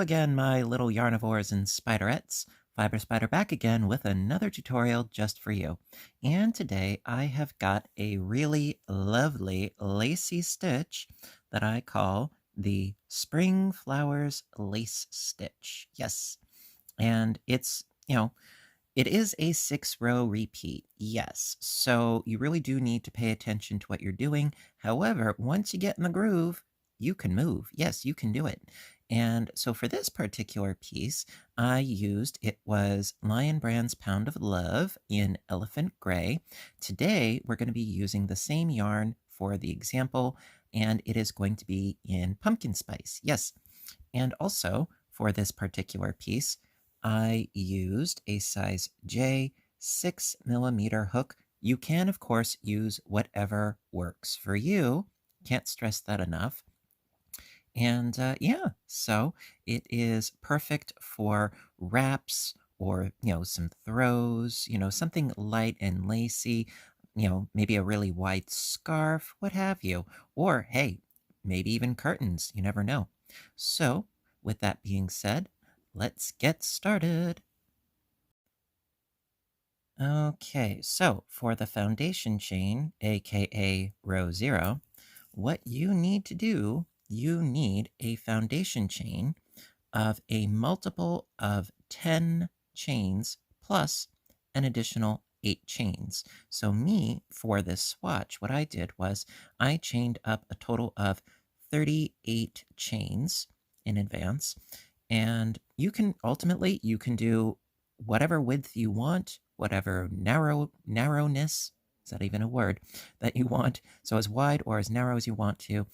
again, my little yarnivores and spiderettes. Fiber Spider back again with another tutorial just for you. And today I have got a really lovely lacy stitch that I call the Spring Flowers Lace Stitch. Yes, and it is a 6-row repeat, yes, so you really do need to pay attention to what you're doing. However, once you get in the groove, you can move. Yes, you can do it. And so for this particular piece, it was Lion Brand's Pound of Love in Elephant Gray. Today, we're going to be using the same yarn for the example, and it is going to be in Pumpkin Spice. Yes, and also for this particular piece, I used a size J 6mm hook. You can, of course, use whatever works for you. Can't stress that enough. And yeah, so it is perfect for wraps or, some throws, something light and lacy, maybe a really wide scarf, what have you. Or, hey, maybe even curtains. You never know. So, with that being said, let's get started. Okay, so for the foundation chain, aka row 0, what you need to do, you need a foundation chain of a multiple of 10 chains plus an additional 8 chains. So me, for this swatch, what I did was I chained up a total of 38 chains in advance. And you can do whatever width you want, whatever narrowness, is that even a word, that you want. So as wide or as narrow as you want to.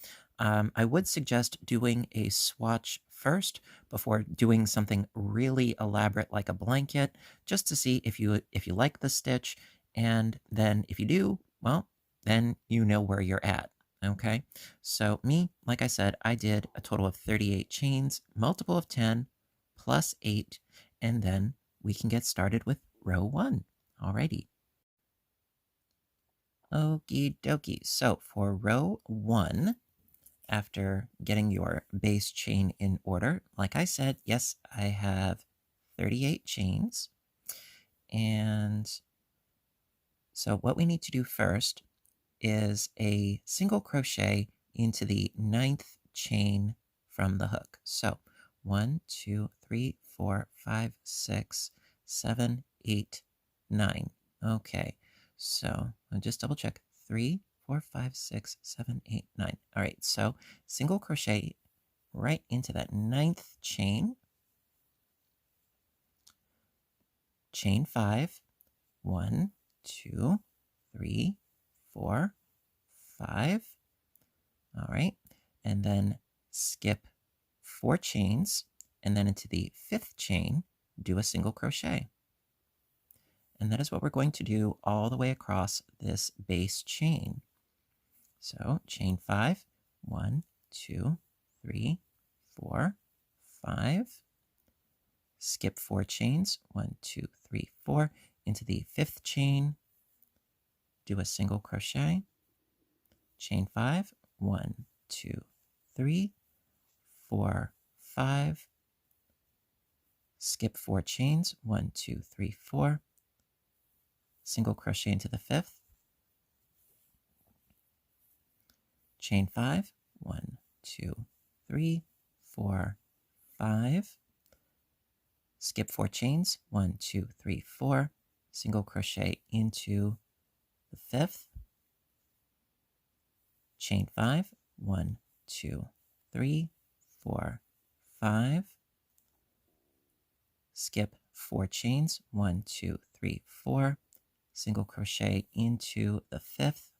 I would suggest doing a swatch first before doing something really elaborate like a blanket, just to see if you like the stitch. And then if you do, well, then you know where you're at. Okay, so me, like I said, I did a total of 38 chains, multiple of 10, plus 8, and then we can get started with row 1. Alrighty. Okie dokie. So for row 1, after getting your base chain in order, like I said, yes, I have 38 chains. And so what we need to do first is a single crochet into the 9th chain from the hook. So 1, 2, 3, 4, 5, 6, 7, 8, 9. Okay, so I'll just double check. 3, 4, 5, 6, 7, 8, 9. All right, so single crochet right into that 9th chain. Chain 5. 1, 2, 3, 4, 5. All right. And then skip 4 chains, and then into the 5th chain, do a single crochet. And that is what we're going to do all the way across this base chain. So chain 5, 1, 2, 3, 4, 5. Skip 4 chains, 1, 2, 3, 4, into the 5th chain, do a single crochet, chain 5, 1, 2, 3, 4, 5, skip 4 chains, 1, 2, 3, 4, single crochet into the 5th, chain 5, 1, 2, 3, 4, 5, skip 4 chains, 1, 2, 3, 4, single crochet into the 5th, chain 5, 1, 2, 3, 4, 5, skip 4 chains, 1, 2, 3, 4, single crochet into the 5th.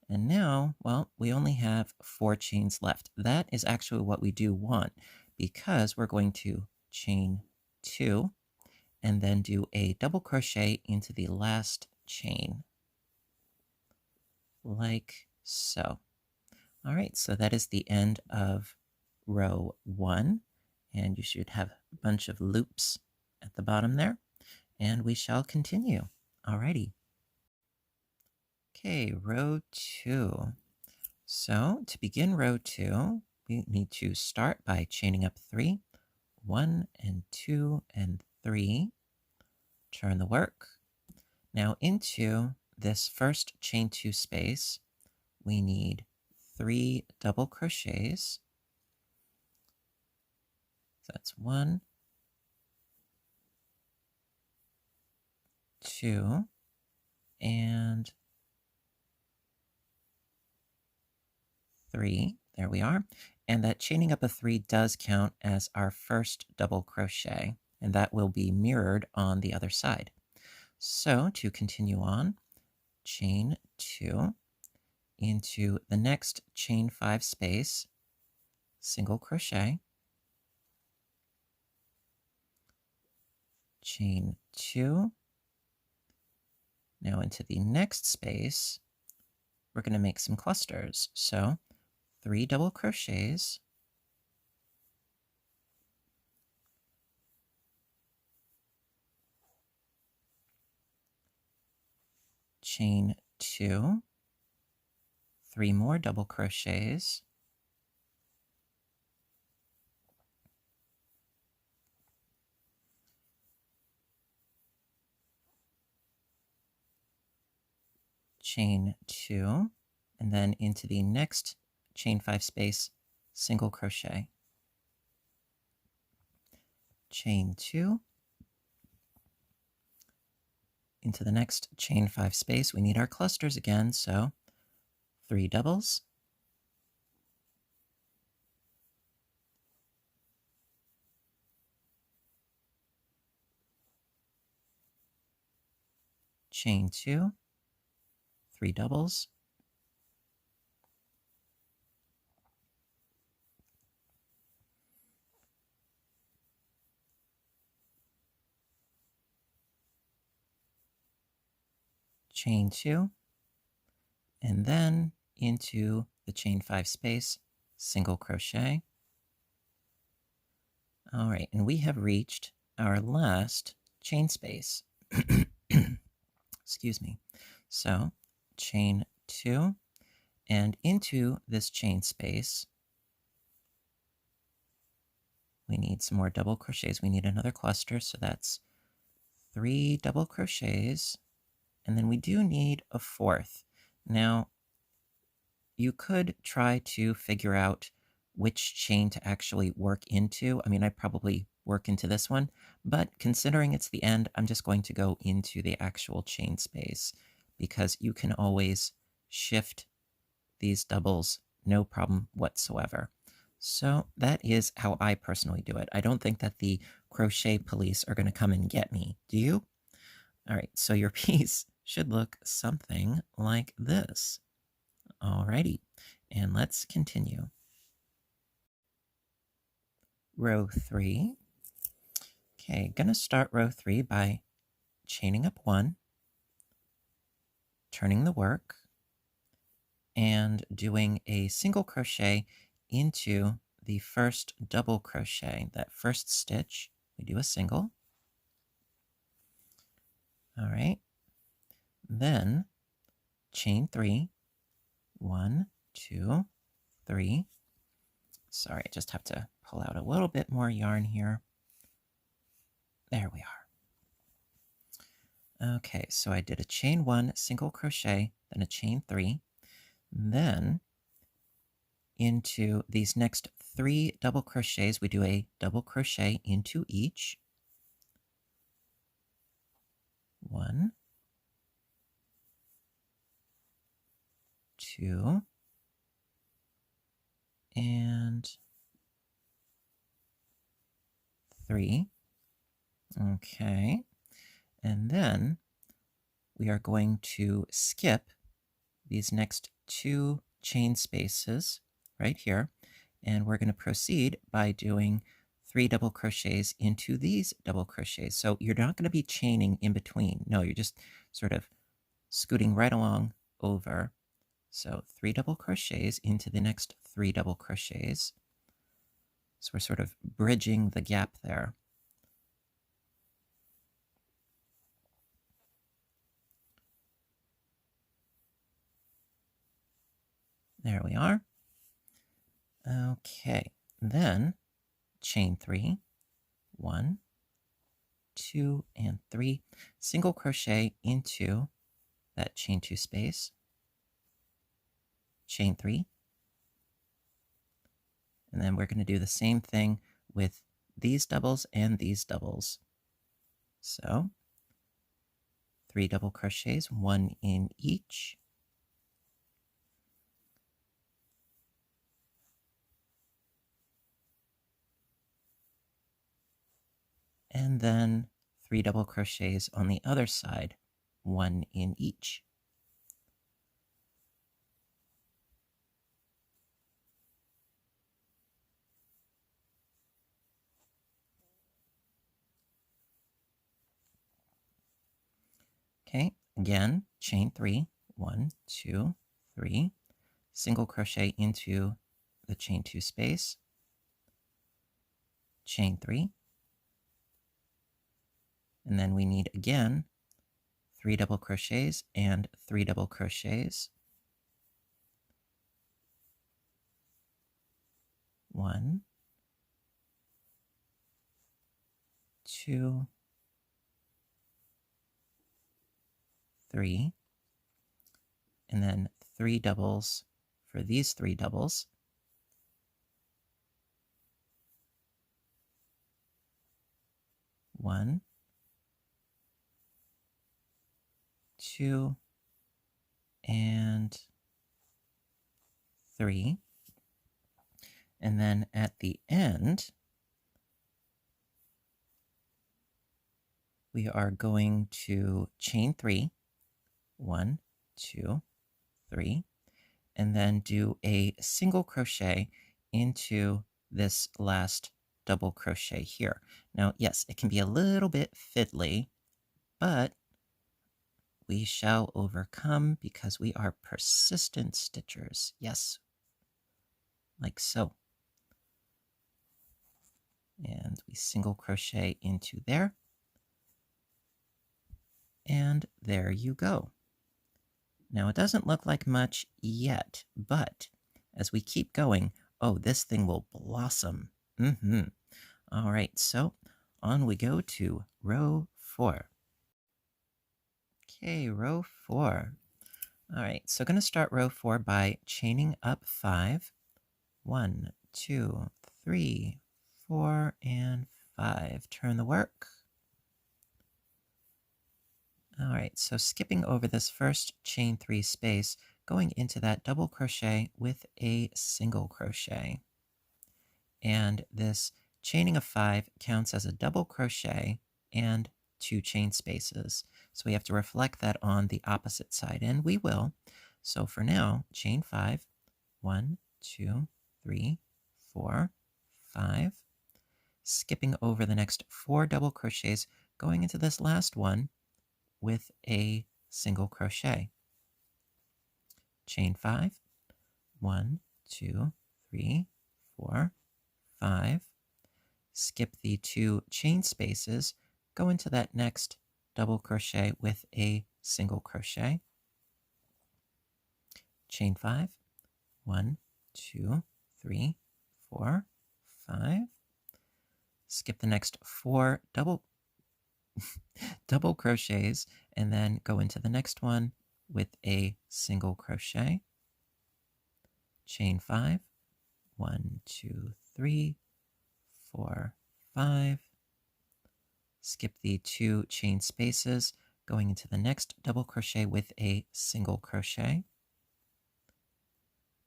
And now, well, we only have 4 chains left. That is actually what we do want, because we're going to chain 2 and then do a double crochet into the last chain, like so. All right, so that is the end of row 1, and you should have a bunch of loops at the bottom there, and we shall continue. Alrighty. Okay, row 2. So to begin row 2, we need to start by chaining up 3, 1 and 2 and 3. Turn the work. Now into this first chain 2 space, we need 3 double crochets. So that's 1, 2, and 3. There we are. And that chaining up of 3 does count as our first double crochet, and that will be mirrored on the other side. So to continue on, chain 2 into the next chain 5 space, single crochet, chain 2. Now into the next space, we're going to make some clusters. So 3 double crochets, chain 2, 3 more double crochets, chain 2, and then into the next chain 5 space, single crochet, chain 2, into the next chain 5 space. We need our clusters again, so 3 doubles, chain 2, 3 doubles, chain 2, and then into the chain 5 space, single crochet. All right, and we have reached our last chain space. Excuse me. So chain 2, and into this chain space, we need some more double crochets. We need another cluster, so that's 3 double crochets, and then we do need a 4th. Now, you could try to figure out which chain to actually work into. I mean, I probably work into this one, but considering it's the end, I'm just going to go into the actual chain space because you can always shift these doubles, no problem whatsoever. So that is how I personally do it. I don't think that the crochet police are going to come and get me. Do you? All right, so your piece should look something like this. Alrighty, and let's continue. Row 3. Okay, gonna start row 3 by chaining up 1, turning the work, and doing a single crochet into the first double crochet. That first stitch, we do a single. All right, then chain 3, 1, 2, 3. Sorry, I just have to pull out a little bit more yarn here. There we are. Okay, so I did a chain 1, single crochet, then a chain 3. Then into these next 3 double crochets, we do a double crochet into each. 1, 2, and 3. Okay, and then we are going to skip these next 2 chain spaces right here, and we're going to proceed by doing 3 double crochets into these double crochets. So you're not going to be chaining in between. No, you're just sort of scooting right along over. So 3 double crochets into the next 3 double crochets. So we're sort of bridging the gap there. There we are. Okay, then chain 3, 1, 2, and 3, single crochet into that chain 2 space, chain 3, and then we're going to do the same thing with these doubles and these doubles. So 3 double crochets, 1 in each. And then 3 double crochets on the other side, 1 in each. Okay, again, chain 3, 1, 2, 3, single crochet into the chain 2 space, chain 3, and then we need again 3 double crochets and 3 double crochets. 1, 2, 3, and then 3 doubles for these 3 doubles. 1, 2, and 3. And then at the end, we are going to chain 3, 1, 2, 3, and then do a single crochet into this last double crochet here. Now, yes, it can be a little bit fiddly, but we shall overcome because we are persistent stitchers. Yes, like so. And we single crochet into there. And there you go. Now, it doesn't look like much yet, but as we keep going, oh, this thing will blossom. All right, so on we go to row 4. Okay, row 4. All right, so going to start row 4 by chaining up 5. 1, 2, 3, 4, and 5. Turn the work. All right, so skipping over this first chain 3 space, going into that double crochet with a single crochet. And this chaining of 5 counts as a double crochet and 2 chain spaces. So we have to reflect that on the opposite side, and we will. So for now, chain 5, 1, 2, 3, 4, 5. Skipping over the next 4 double crochets, going into this last one with a single crochet. Chain 5, 1, 2, 3, 4, 5. Skip the 2 chain spaces, go into that next double crochet with a single crochet. Chain 5, 1, 2, 3, 4, 5. Skip the next 4 double crochets and then go into the next one with a single crochet. Chain 5, 1, 2, 3, 4, 5. Skip the 2 chain spaces, going into the next double crochet with a single crochet.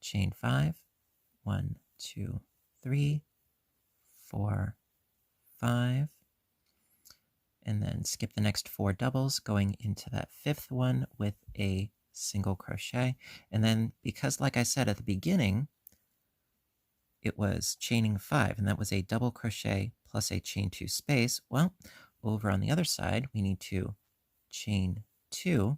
Chain 5, 1, 2, 3, 4, 5. And then skip the next 4 doubles, going into that 5th one with a single crochet. And then, because like I said at the beginning, it was chaining 5, and that was a double crochet plus a chain 2 space. Well, over on the other side, we need to chain 2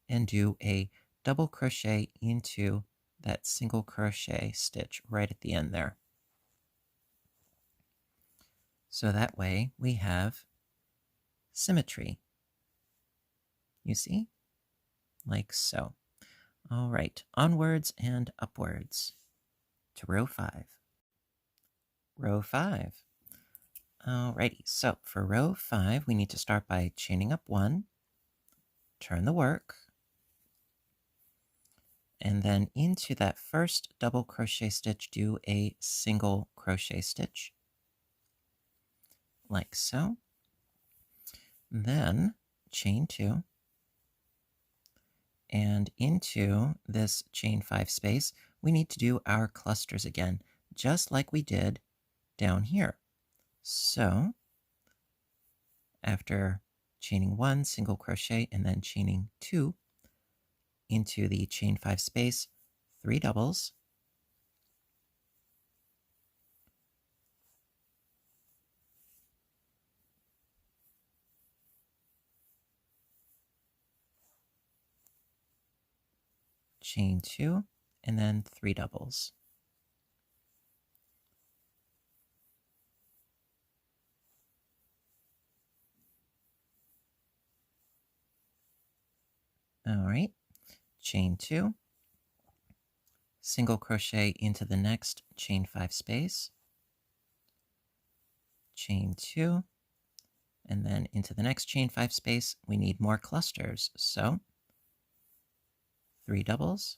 and do a double crochet into that single crochet stitch right at the end there. So that way we have symmetry. You see? Like so. All right, onwards and upwards to row 5. Row 5. Alrighty, so for row 5, we need to start by chaining up 1, turn the work, and then into that first double crochet stitch, do a single crochet stitch, like so. Then chain 2, and into this chain 5 space, we need to do our clusters again, just like we did down here. So after chaining 1, single crochet, and then chaining 2 into the chain 5 space, 3 doubles, chain 2, and then 3 doubles. All right, chain 2, single crochet into the next chain 5 space, chain 2, and then into the next chain 5 space, we need more clusters. So 3 doubles,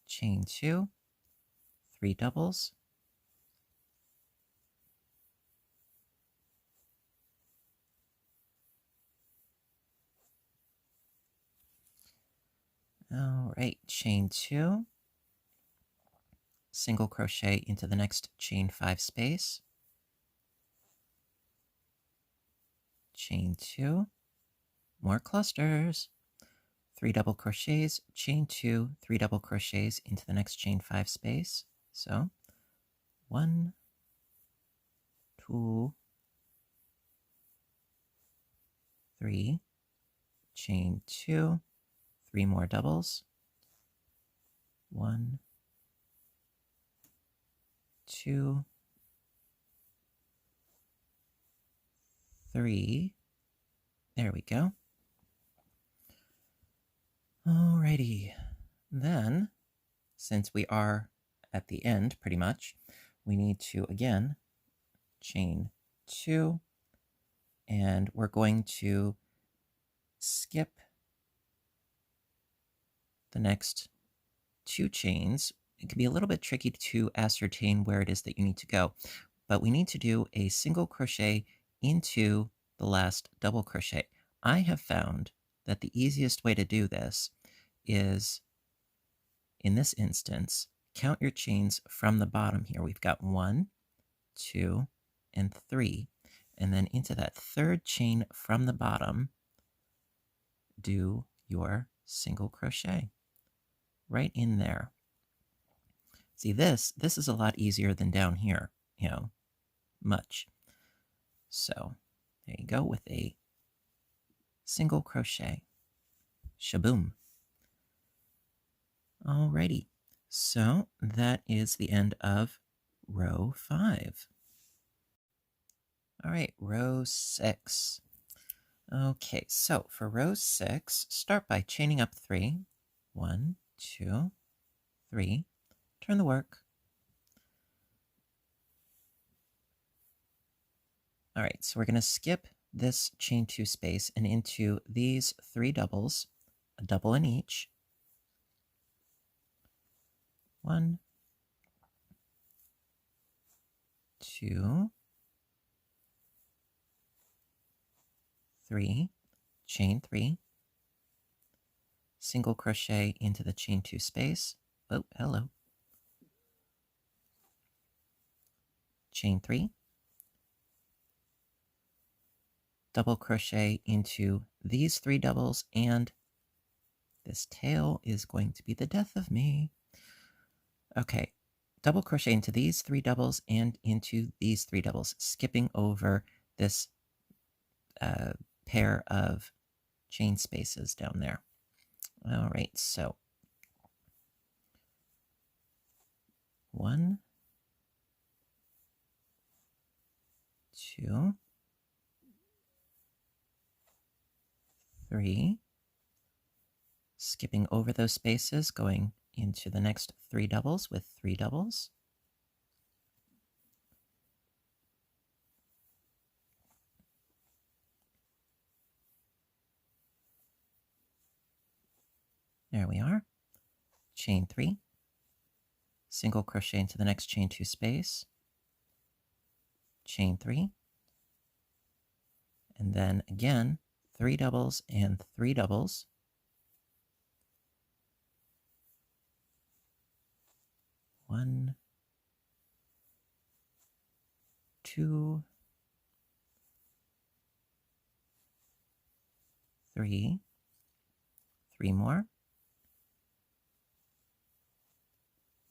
chain 2, 3 doubles, all right, chain 2, single crochet into the next chain 5 space, chain 2, more clusters, 3 double crochets, chain 2, 3 double crochets into the next chain 5 space. So 1, 2, 3, chain 2, 3 more doubles, 1, 2, 3. There we go. Alrighty. Then, since we are at the end pretty much, we need to again chain 2, and we're going to skip the next 2 chains. It can be a little bit tricky to ascertain where it is that you need to go, but we need to do a single crochet into the last double crochet. I have found that the easiest way to do this is, in this instance, count your chains from the bottom here. We've got 1, 2, and 3. And then into that third chain from the bottom, do your single crochet right in there. See, this is a lot easier than down here, much. So there you go with a single crochet. Shaboom. Alrighty, so that is the end of row 5. All right, row 6. Okay, so for row 6, start by chaining up 3. 1, 2, 3. Turn the work. All right, so we're going to skip this chain 2 space and into these 3 doubles, a double in each. 1, 2, 3, chain 3, single crochet into the chain 2 space. Oh, hello. Chain 3, double crochet into these 3 doubles, and this tail is going to be the death of me. Okay, double crochet into these 3 doubles and into these 3 doubles, skipping over this pair of chain spaces down there. All right, so 1, 2, 3, skipping over those spaces, going into the next 3 doubles with 3 doubles. There we are. Chain 3, single crochet into the next chain 2 space, chain 3, and then again 3 doubles and 3 doubles. 1, 2, 3, 3 more.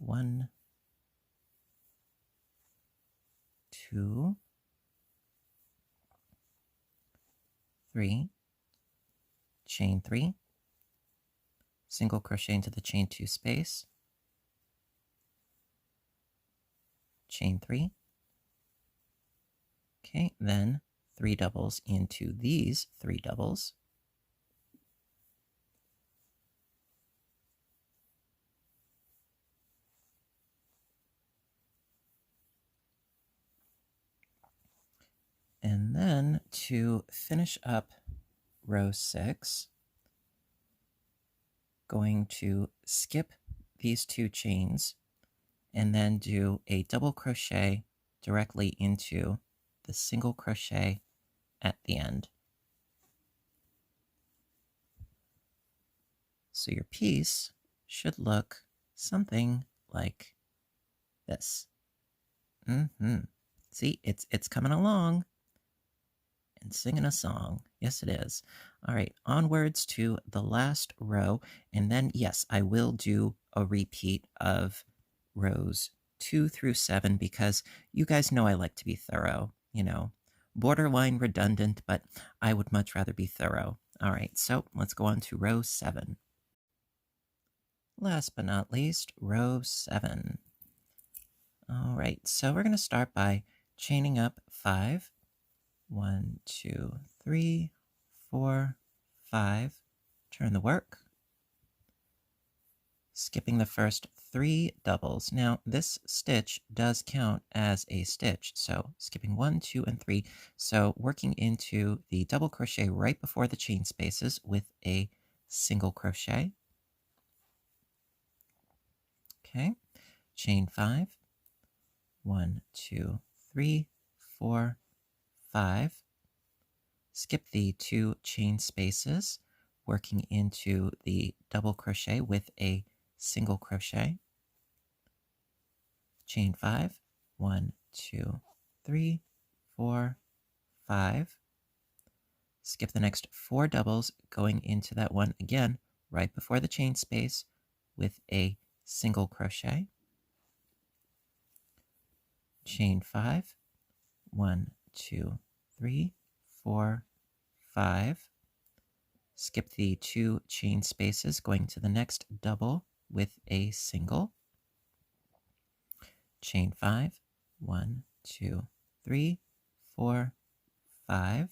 1, 2, 3, chain 3, single crochet into the chain 2 space, chain 3. Okay, then 3 doubles into these 3 doubles. And then to finish up row 6, going to skip these 2 chains and then do a double crochet directly into the single crochet at the end. So your piece should look something like this. See, it's coming along and singing a song. Yes, it is. All right, onwards to the last row. And then, yes, I will do a repeat of rows 2 through 7 because you guys know I like to be thorough, borderline redundant, but I would much rather be thorough. All right, so let's go on to row 7. Last but not least, row 7. All right, so we're going to start by chaining up 5. 1, 2, 3, 4, 5. Turn the work. Skipping the first 3 doubles. Now, this stitch does count as a stitch, so skipping 1, 2, and 3. So working into the double crochet right before the chain spaces with a single crochet. Okay, chain 5. 1, 2, 3, 4, 5. Skip the 2 chain spaces, working into the double crochet with a single crochet. Chain 5. 1, 2, 3, 4, 5. Skip the next 4 doubles, going into that one again right before the chain space with a single crochet. Chain 5. 1, 2, 3, 4, 5. Skip the 2 chain spaces, going to the next double with a single. Chain 5. 1, 2, 3, 4, 5.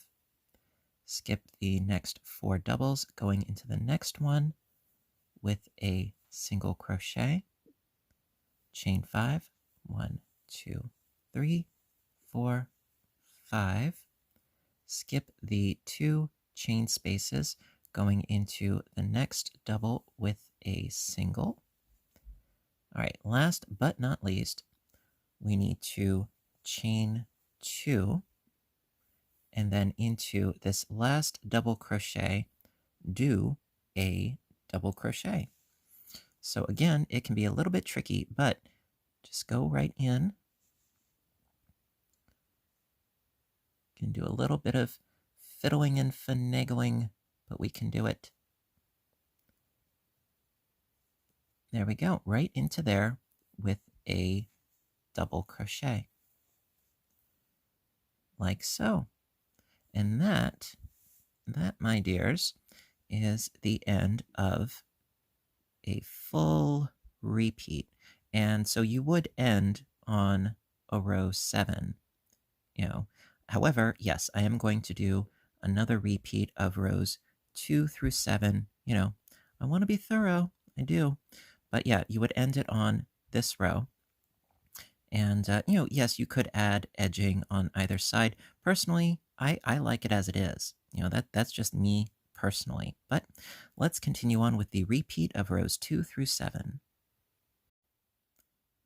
Skip the next 4 doubles, going into the next one with a single crochet. Chain 5. 1, 2, 3, 4, 5. Skip the 2 chain spaces, going into the next double with a single. All right, last but not least, we need to chain 2 and then into this last double crochet, do a double crochet. So again, it can be a little bit tricky, but just go right in. You can do a little bit of fiddling and finagling, but we can do it. There we go, right into there with a double crochet. Like so. And that, my dears, is the end of a full repeat. And so you would end on a row 7, However, yes, I am going to do another repeat of rows 2 through 7, I want to be thorough. I do. But yeah, you would end it on this row. And, yes, you could add edging on either side. Personally, I like it as it is. That's just me personally. But let's continue on with the repeat of rows 2 through 7.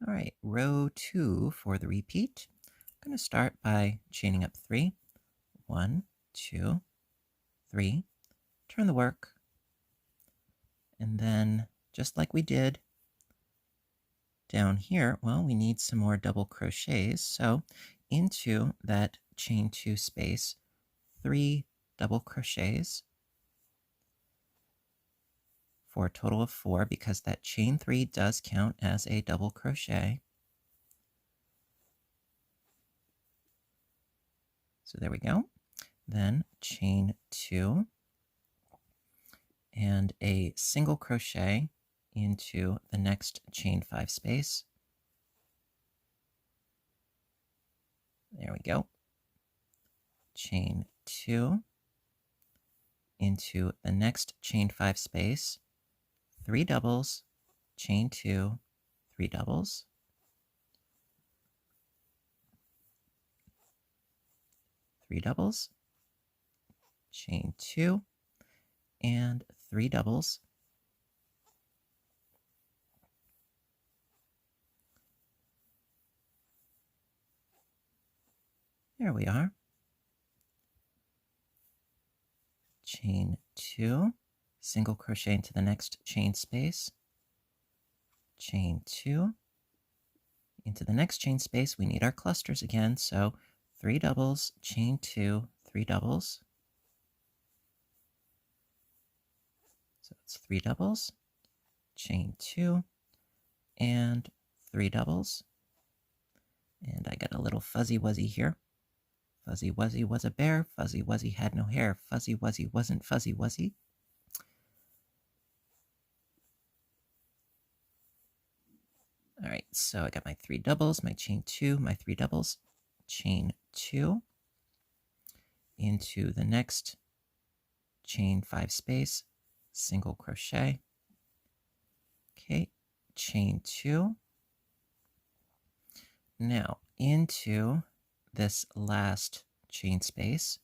All right, row 2 for the repeat. I'm going to start by chaining up 3. 1, 2, 3. Turn the work. And then, just like we did down here, well, we need some more double crochets. So into that chain 2 space, 3 double crochets for a total of 4, because that chain 3 does count as a double crochet. So there we go. Then chain 2 and a single crochet into the next chain 5 space. There we go. Chain 2 into the next chain 5 space, 3 doubles, chain 2, 3 doubles, 3 doubles, chain 2, and 3 doubles. There we are. Chain 2, single crochet into the next chain space, chain 2, into the next chain space. We need our clusters again, so 3 doubles, chain 2, 3 doubles. So it's 3 doubles, chain 2, and 3 doubles. And I got a little fuzzy wuzzy here. Fuzzy Wuzzy was a bear, Fuzzy Wuzzy had no hair, Fuzzy Wuzzy wasn't Fuzzy Wuzzy. All right, so I got my 3 doubles, my chain 2, my 3 doubles, chain 2 into the next chain 5 space, single crochet. Okay, chain 2. Now into this last chain space,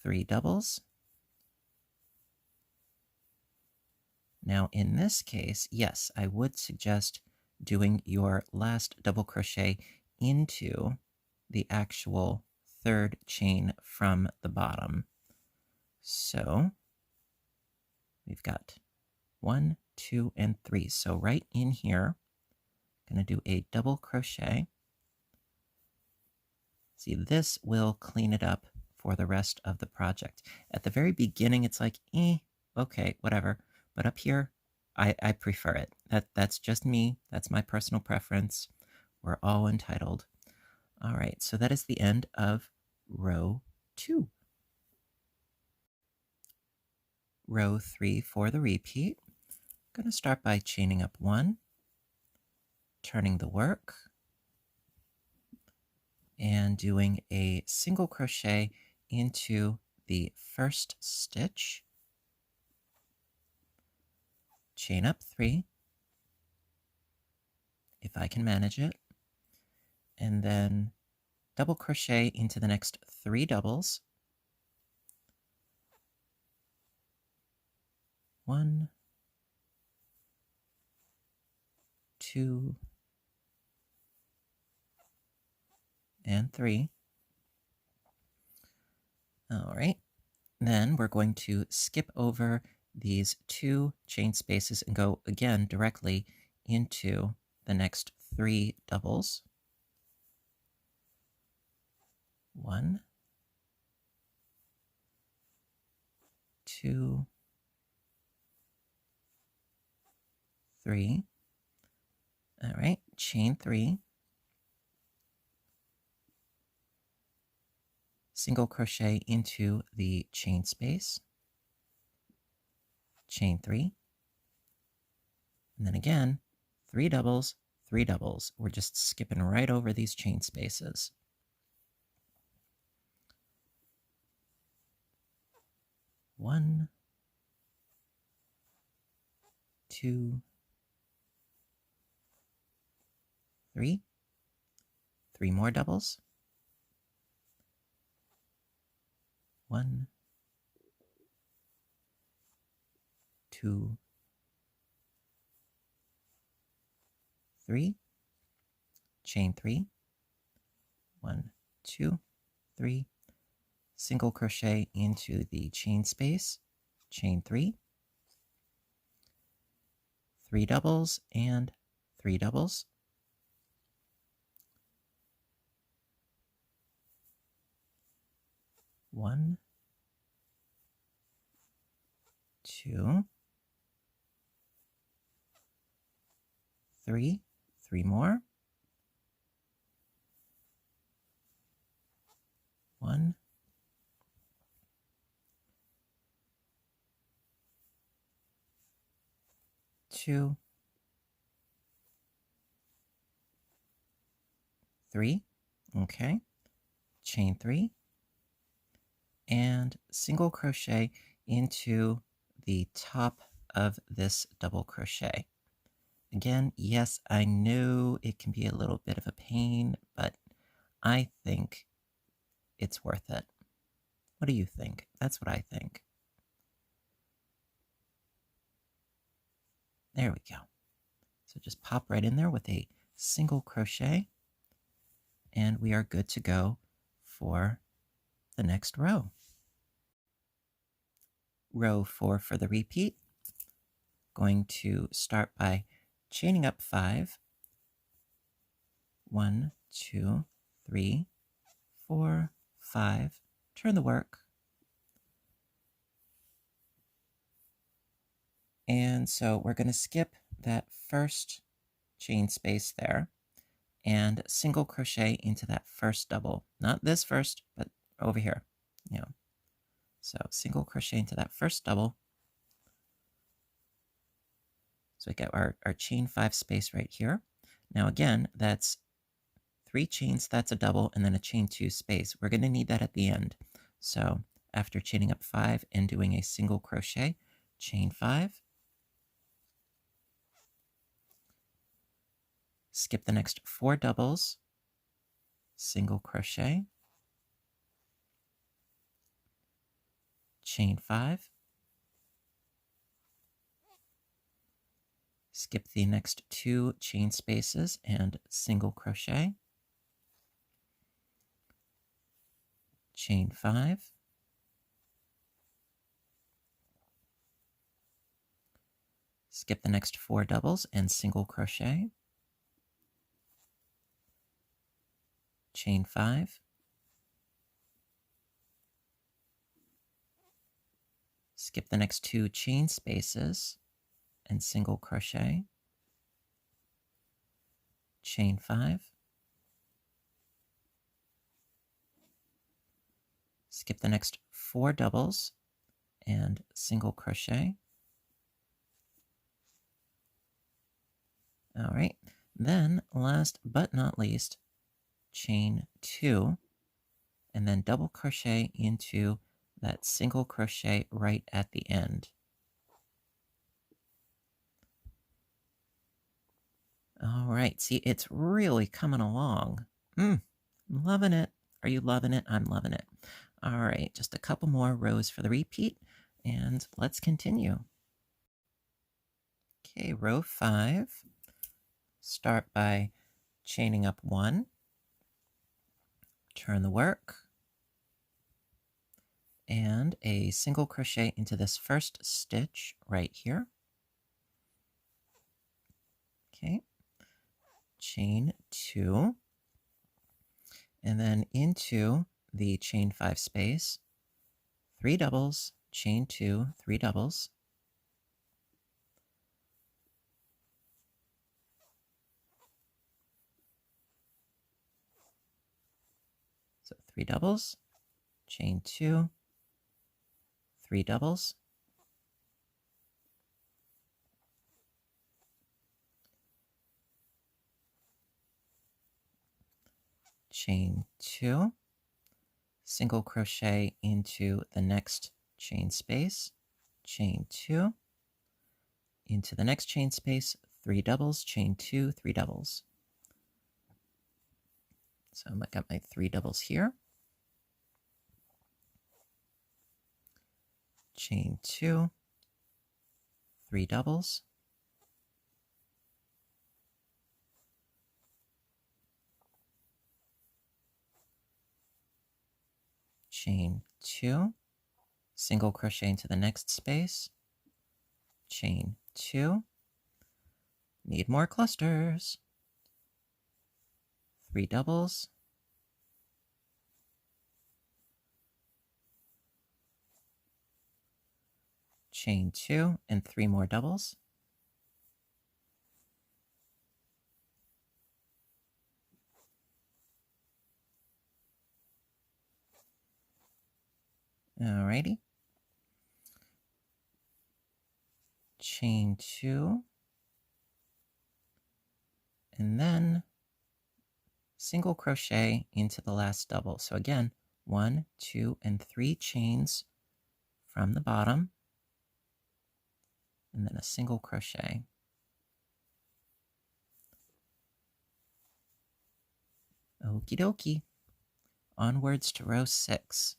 3 doubles. Now in this case, yes, I would suggest doing your last double crochet into the actual third chain from the bottom. So we've got 1, 2, and 3. So right in here, I'm going to do a double crochet. See, this will clean it up for the rest of the project. At the very beginning, it's like, okay, whatever. But up here, I prefer it. That's just me. That's my personal preference. We're all entitled. All right, so that is the end of row 2. Row 3 for the repeat. I'm going to start by chaining up 1, turning the work, and doing a single crochet into the first stitch, chain up 3, if I can manage it, and then double crochet into the next 3 doubles, 1, 2, and 3. All right, then we're going to skip over these 2 chain spaces and go again directly into the next 3 doubles. 1, 2, 3. All right, chain 3. Single crochet into the chain space, chain 3, and then again, 3 doubles, 3 doubles. We're just skipping right over these chain spaces. 1, 2, 3, 3 more doubles, 1, 2, 3, chain 3, 1, 2, 3, single crochet into the chain space, chain 3, 3 doubles and 3 doubles, 1, 2, 3, 3 more, 1, 2, 3, okay, chain 3, and single crochet into the top of this double crochet. Again, yes, I know it can be a little bit of a pain, but I think it's worth it. What do you think? That's what I think. There we go. So just pop right in there with a single crochet, and we are good to go for the next row. Row 4 for the repeat. Going to start by chaining up 5. 1, 2, 3, 4, 5. Turn the work. And so we're going to skip that first chain space there and single crochet into that first double. Not this first, but over here. You know. So single crochet into that first double. So we get our chain 5 space right here. Now again, that's 3 chains, that's a double, and then a chain 2 space. We're going to need that at the end. So after chaining up 5 and doing a single crochet, chain 5, skip the next 4 doubles, single crochet, chain 5, skip the next 2 chain spaces and single crochet, chain 5, skip the next 4 doubles and single crochet, chain 5, skip the next 2 chain spaces and single crochet, chain 5, skip the next 4 doubles and single crochet. All right, then last but not least, chain 2, and then double crochet into that single crochet right at the end. All right, see, it's really coming along. Loving it. Are you loving it? I'm loving it. All right, just a couple more rows for the repeat, and let's continue. Okay, row 5. Start by chaining up 1, turn the work, and a single crochet into this first stitch right here. Okay, chain 2, and then into the chain 5 space, 3 doubles, chain 2, 3 doubles, so 3 doubles, chain 2, 3 doubles, chain 2, single crochet into the next chain space, chain 2, into the next chain space, 3 doubles, chain 2, 3 doubles. So I got my 3 doubles here. Chain 2, 3 doubles. Chain 2, single crochet into the next space, chain 2, need more clusters, 3 doubles, chain 2, and 3 more doubles. Alrighty. Chain 2, and then single crochet into the last double. So again, 1, 2, and 3 chains from the bottom, and then a single crochet. Okie dokie. Onwards to row 6.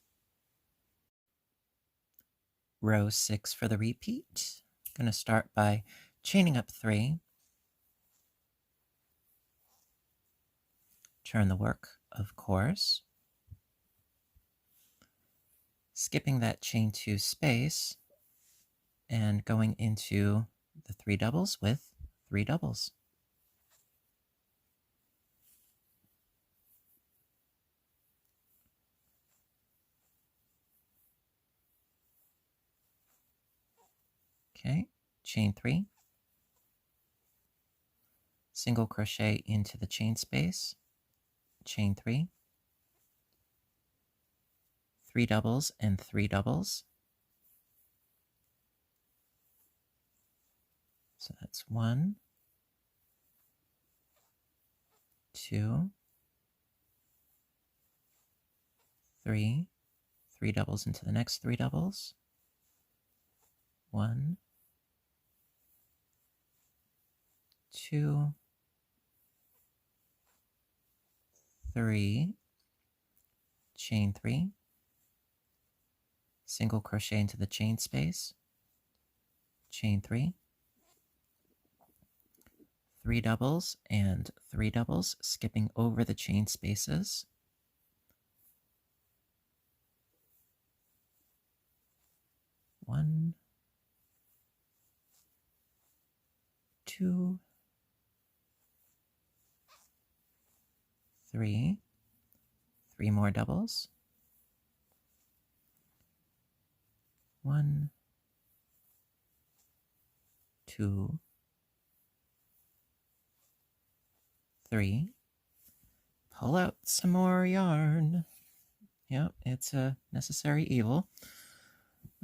Row 6 for the repeat. I'm going to start by chaining up 3. Turn the work, of course. Skipping that chain 2 space and going into the 3 doubles with 3 doubles. Okay, chain 3, single crochet into the chain space, chain 3, 3 doubles and 3 doubles. So that's 1, 2, 3, 3 doubles into the next 3 doubles, 1, 2, 3, chain 3, single crochet into the chain space, chain 3, 3 doubles and 3 doubles, skipping over the chain spaces. One, 2, 3, 3 more doubles. 1, 2, 3. Pull out some more yarn. Yep, it's a necessary evil.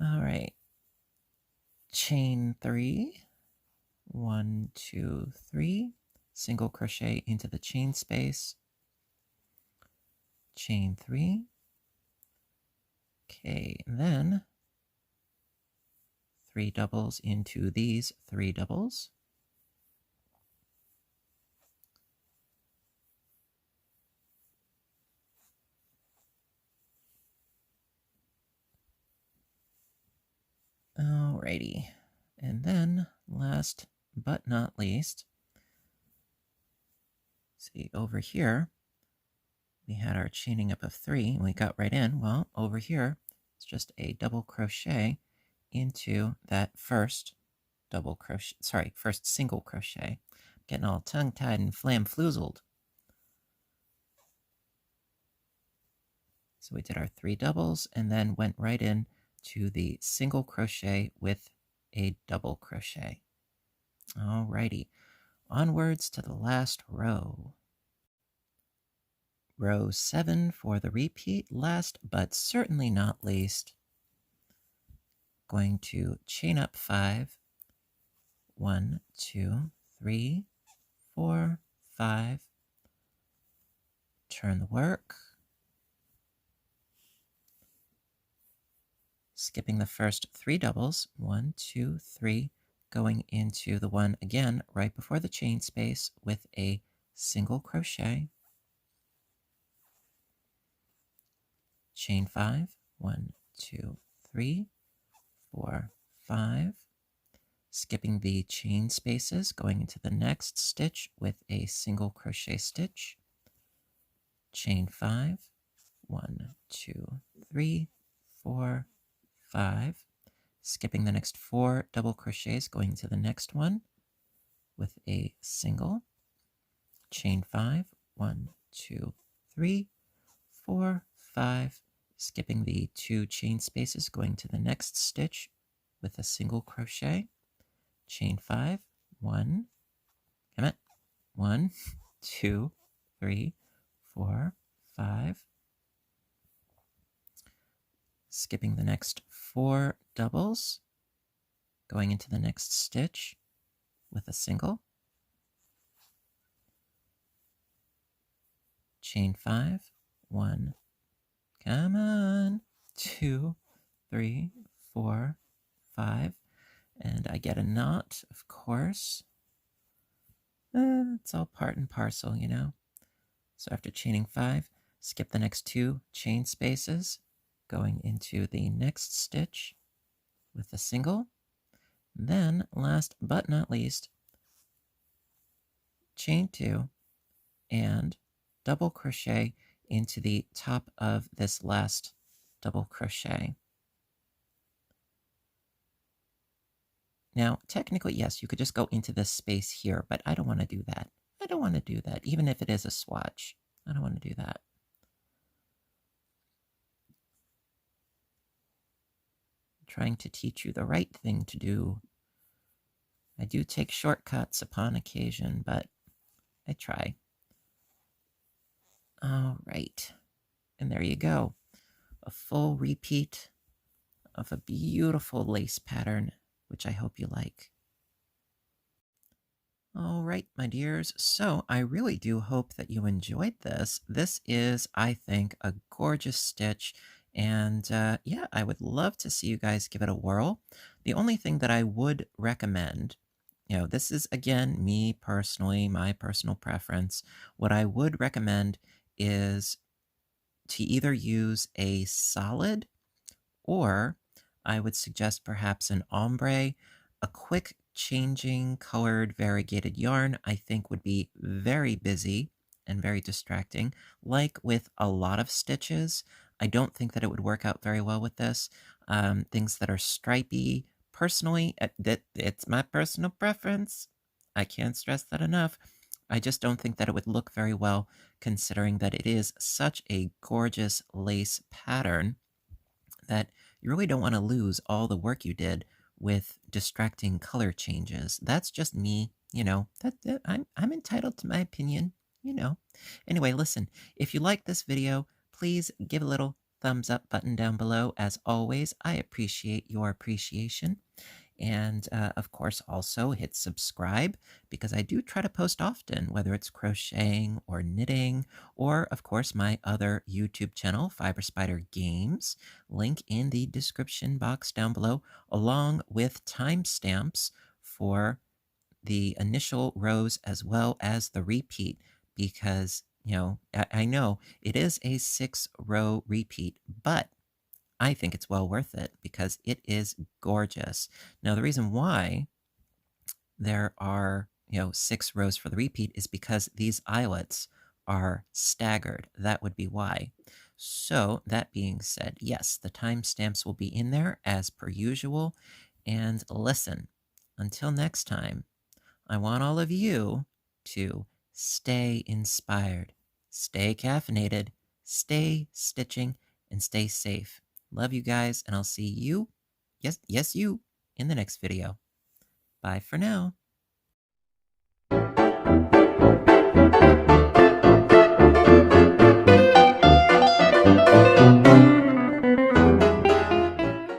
All right. Chain 3. 1, 2, 3. Single crochet into the chain space. Chain 3. Okay, and then 3 doubles into these 3 doubles. Alrighty, and then last but not least, see over here, we had our chaining up of 3, and we got right in. Well, over here, it's just a double crochet into that first double crochet, sorry, first single crochet. Getting all tongue-tied and flam-floozled. So we did our 3 doubles and then went right in to the single crochet with a double crochet. Alrighty, onwards to the last row. Row 7 for the repeat, last but certainly not least. Going to chain up 5. 1, 2, 3, 4, 5. Turn the work. skipping the first 3 doubles, 1, 2, 3, going into the one again right before the chain space with a single crochet, chain 5, 1, 2, 3, 4, 5, skipping the chain spaces, going into the next stitch with a single crochet stitch, chain 5, 1, 2, 3, 4, 5, skipping the next 4 double crochets, going to the next one with a single, chain 5, 1, 2, 3, 4, 5, skipping the 2 chain spaces, going to the next stitch with a single crochet, chain 5, 1, come on, 1, 2, 3, 4, 5, skipping the next 4 doubles, going into the next stitch with a single, chain 5, 1, come on, 2, 3, 4, 5, and I get a knot, of course. It's all part and parcel, you know. So after chaining 5, skip the next 2 chain spaces, going into the next stitch with a single. Then, last but not least, chain 2 and double crochet into the top of this last double crochet. Now, technically, yes, you could just go into this space here, but I don't want to do that. I don't want to do that, even if it is a swatch. I don't want to do that. I'm trying to teach you the right thing to do. I do take shortcuts upon occasion, but I try. All right. And there you go. A full repeat of a beautiful lace pattern, which I hope you like. All right, my dears. So I really do hope that you enjoyed this. This is, I think, a gorgeous stitch. And yeah, I would love to see you guys give it a whirl. The only thing that I would recommend, you know, this is again me personally, my personal preference. What I would recommend is to either use a solid, or I would suggest perhaps an ombre. A quick changing colored variegated yarn, I think, would be very busy and very distracting. Like with a lot of stitches, I don't think that it would work out very well with this. Things that are stripy, personally, it's my personal preference. I can't stress that enough. I just don't think that it would look very well, considering that it is such a gorgeous lace pattern that you really don't want to lose all the work you did with distracting color changes. That's just me, you know. I'm entitled to my opinion, you know. Anyway, listen, if you like this video, please give a little thumbs up button down below. As always, I appreciate your appreciation. And of course, also hit subscribe, because I do try to post often, whether it's crocheting or knitting, or of course, my other YouTube channel, Fiber Spider Games. Link in the description box down below, along with timestamps for the initial rows as well as the repeat, because, you know, I know it is a 6-row repeat, but I think it's well worth it because it is gorgeous. Now, the reason why there are, you know, 6 rows for the repeat is because these eyelets are staggered. That would be why. So, that being said, yes, the timestamps will be in there as per usual. And listen, until next time, I want all of you to stay inspired, stay caffeinated, stay stitching, and stay safe. Love you guys, and I'll see you, yes, you, in the next video. Bye for now.